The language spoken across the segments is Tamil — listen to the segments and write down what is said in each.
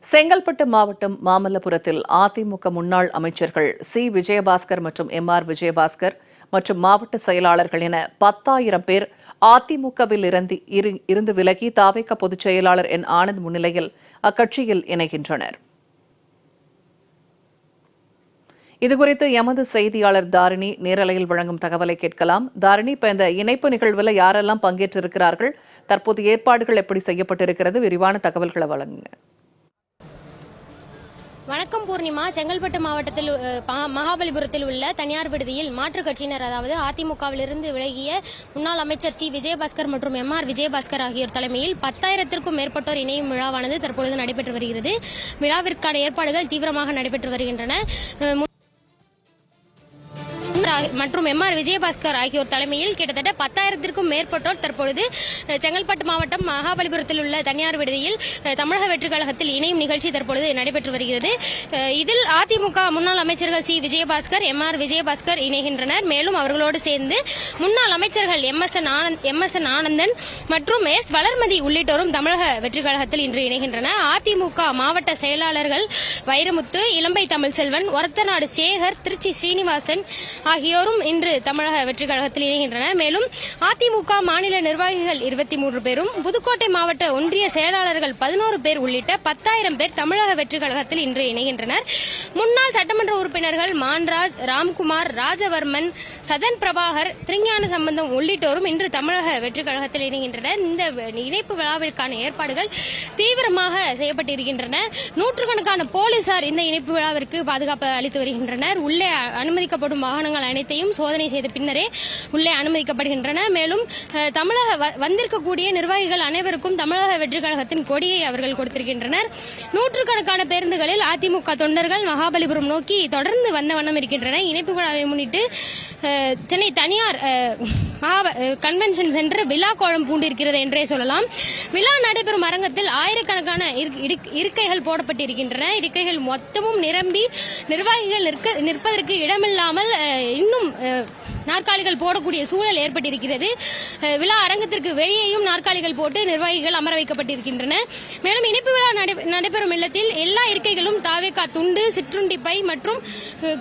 செங்கல்பட்டு மாவட்டம் மாமல்லபுரத்தில் அதிமுக முன்னாள் அமைச்சர்கள் சி விஜயபாஸ்கர் மற்றும் எம்.ஆர். விஜயபாஸ்கர் மற்றும் மாவட்ட செயலாளர்கள் என 10,000 பேர் அதிமுகவில் இருந்து விலகி தாவேக பொதுச் செயலாளர் என் ஆனந்த் முன்னிலையில் அக்கட்சியில் இணைகின்றனர். இதுகுறித்து எமது செய்தியாளர் தாரிணி நேரலையில் வழங்கும் தகவலை கேட்கலாம். தாரிணி, இப்ப இந்த இணைப்பு நிகழ்வில் யாரெல்லாம் பங்கேற்றிருக்கிறார்கள், தற்போது ஏற்பாடுகள் எப்படி செய்யப்பட்டிருக்கிறது, விரிவான தகவல்களை வழங்குங்க. வணக்கம் பூர்ணிமா. செங்கல்பட்டு மாவட்டத்தில் மகாபலிபுரத்தில் உள்ள தனியார் விடுதியில் மாற்றுக் கட்சியினர், அதாவது அதிமுகவிலிருந்து விலகிய முன்னாள் அமைச்சர் சி விஜயபாஸ்கர் மற்றும் எம்.ஆர். விஜயபாஸ்கர் ஆகியோர் தலைமையில் 10,000க்கும் மேற்பட்டோர் இணையும் விழாவானது தற்பொழுது நடைபெற்று வருகிறது. விழாவிற்கான ஏற்பாடுகள் தீவிரமாக நடைபெற்று வருகின்றன. மற்றும் எம்.ஆர். விஜயபாஸ்கர் ஆகியோர் தலைமையில் கிட்டத்தட்ட 10,000க்கும் மேற்பட்டோர் தற்பொழுது செங்கல்பட்டு மாவட்டம் மகாபலிபுரத்தில் உள்ள தனியார் விடுதியில் தமிழக வெற்றிக் கழகத்தில் இணையும் நிகழ்ச்சி தற்பொழுது நடைபெற்று வருகிறது. இதில் அதிமுக முன்னாள் அமைச்சர்கள் சி விஜயபாஸ்கர், எம்.ஆர். விஜயபாஸ்கர் இணைகின்றனர். மேலும் அவர்களோடு சேர்ந்து முன்னாள் அமைச்சர்கள் எம்.எஸ்.என். ஆனந்தன் மற்றும் எஸ். வளர்மதி உள்ளிட்டோரும் தமிழக வெற்றிக் கழகத்தில் இன்று இணைகின்றனர். அதிமுக மாவட்ட செயலாளர்கள் வைரமுத்து, இளம்பை தமிழ்செல்வன், ஒரத்தநாடு சேகர், திருச்சி ஸ்ரீனிவாசன் ஆகியோரும் இன்று தமிழக வெற்றிக் கழகத்தில் இணைகின்றனர். மேலும் அதிமுக மாநில நிர்வாகிகள் 23 பேரும், புதுக்கோட்டை மாவட்ட ஒன்றிய செயலாளர்கள் 11 பேர் உள்ளிட்ட 10,000 பேர் தமிழக வெற்றிக் கழகத்தில் இன்று இணைகின்றனர். முன்னாள் சட்டமன்ற உறுப்பினர்கள் மான்ராஜ், ராம்குமார், ராஜவர்மன், சதன் பிரபாகர், திருஞான சம்பந்தம் உள்ளிட்டோரும் இன்று தமிழக வெற்றிக் கழகத்தில் இணைகின்றனர். இந்த இணைப்பு விழாவிற்கான ஏற்பாடுகள் தீவிரமாக செய்யப்பட்டிருக்கின்றன. நூற்றுக்கணக்கான போலீசார் இந்த இணைப்பு விழாவிற்கு பாதுகாப்பு அளித்து வருகின்றனர். உள்ளே அனுமதிக்கப்படும் வாகனங்கள் அனைத்தையும் சோதனை செய்த பின்னரே உள்ளே அனுமதிக்கப்படுகின்றன. மேலும் தமிழக வந்திருக்கக்கூடிய நிர்வாகிகள் அனைவருக்கும் தமிழக வெற்றிக் கழகத்தின் கொடியை அவர்கள் கொடுத்திருக்கின்றனர். நூற்றுக்கணக்கான பேருந்துகளில் அதிமுக தொண்டர்கள் மகாபலிபுரம் நோக்கி தொடர்ந்து வந்த வண்ணம் இருக்கின்றன. இணைப்பு விழாவை முன்னிட்டு சென்னை தனியார் கன்வென்ஷன் சென்டர் விழா கோலம் பூண்டிருக்கிறது என்றே சொல்லலாம். விழா நடைபெறும் அரங்கத்தில் ஆயிரக்கணக்கான இருக்கைகள் போடப்பட்டிருக்கின்றன. இருக்கைகள் மொத்தமும் நிரம்பி நிர்வாகிகள் நிற்பதற்கு இடமில்லாமல் இன்னும் நாற்காலிகள் போடக்கூடிய சூழல் ஏற்பட்டிருக்கிறது. விழா அரங்கத்திற்கு வெளியேயும் நாற்காலிகள் போட்டு நிர்வாகிகள் அமர வைக்கப்பட்டிருக்கின்றன. மேலும் இணைப்பு விழா நடைபெறும் இல்லத்தில் எல்லா இருக்கைகளும் தாவேகா துண்டு, சிற்றுண்டி பை மற்றும்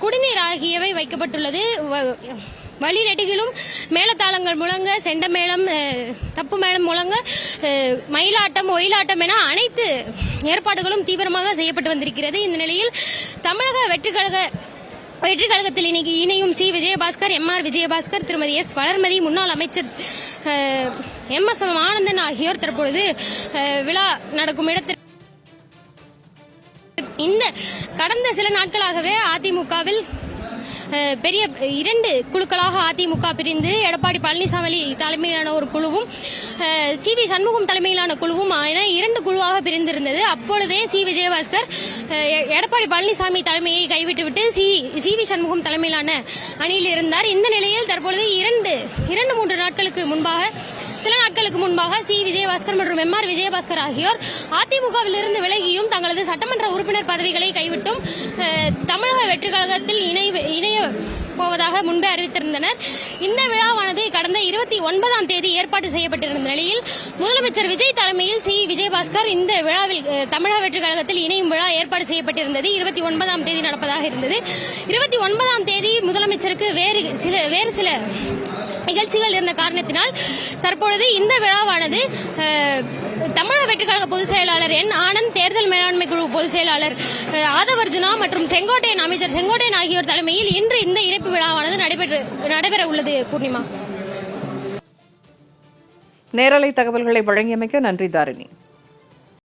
குடிநீர் ஆகியவை வைக்கப்பட்டுள்ளது. வழிநெடுகிலும் மேளதாளங்கள் முழங்க, செண்டமேளம், தப்பு மேளம் முழங்க, மயிலாட்டம், ஒயிலாட்டம் என அனைத்து ஏற்பாடுகளும் தீவிரமாக செய்யப்பட்டு வந்திருக்கிறது. இந்த நிலையில் தமிழக வெற்றிக் கழகத்தில் இணையும் சி விஜயபாஸ்கர், எம்.ஆர். விஜயபாஸ்கர், திருமதி எஸ். வளர்மதி, முன்னாள் அமைச்சர் எம்.எஸ். ஆனந்தன் ஆகியோர் தற்பொழுது விழா நடக்கும் இடத்தில் இந்த கடந்த சில நாட்களாகவே அதிமுகவில் பெரிய 2 குழுக்களாக அதிமுக பிரிந்து எடப்பாடி பழனிசாமி தலைமையிலான ஒரு குழுவும் சி.வி. சண்முகம் தலைமையிலான குழுவும் என 2 குழுவாக பிரிந்திருந்தது. அப்பொழுதே சி விஜயபாஸ்கர் எடப்பாடி பழனிசாமி தலைமையை கைவிட்டுவிட்டு சி.வி. சண்முகம் தலைமையிலான அணியில் இருந்தார். இந்த நிலையில் தற்பொழுது 2-3 நாட்களுக்கு முன்பாக சி விஜயபாஸ்கர் மற்றும் எம்.ஆர். விஜயபாஸ்கர் ஆகியோர் அதிமுகவிலிருந்து விலகியும் தங்களது சட்டமன்ற உறுப்பினர் பதவிகளை கைவிட்டும் தமிழக வெற்றிக் கழகத்தில் இணைய போவதாக முன்பே அறிவித்திருந்தனர். இந்த விழாவானது கடந்த 29ஆம் தேதி ஏற்பாடு செய்யப்பட்டிருந்த நிலையில் முதலமைச்சர் விஜய் தலைமையில் சி விஜயபாஸ்கர் இந்த விழாவில் தமிழக வெற்றிக் கழகத்தில் இணையும் விழா ஏற்பாடு செய்யப்பட்டிருந்தது. 29ஆம் தேதி நடப்பதாக இருந்தது. 29ஆம் தேதி முதலமைச்சருக்கு வேறு சில நிகழ்ச்சிகள் இருந்த காரணத்தினால் தற்பொழுது இந்த விழாவானது தமிழக வெற்றிக் கழக பொதுச் செயலாளர் என் ஆனந்த், தேர்தல் மேலாண்மை குழு பொதுச் செயலாளர் ஆதவர்ஜுனா மற்றும் அமைச்சர் செங்கோட்டையன் ஆகியோர் தலைமையில் இன்று இந்த இணைப்பு விழாவானது நடைபெற உள்ளது. பூர்ணிமா, நேரலை தகவல்களை வழங்கியமைக்க நன்றி தாரிணி.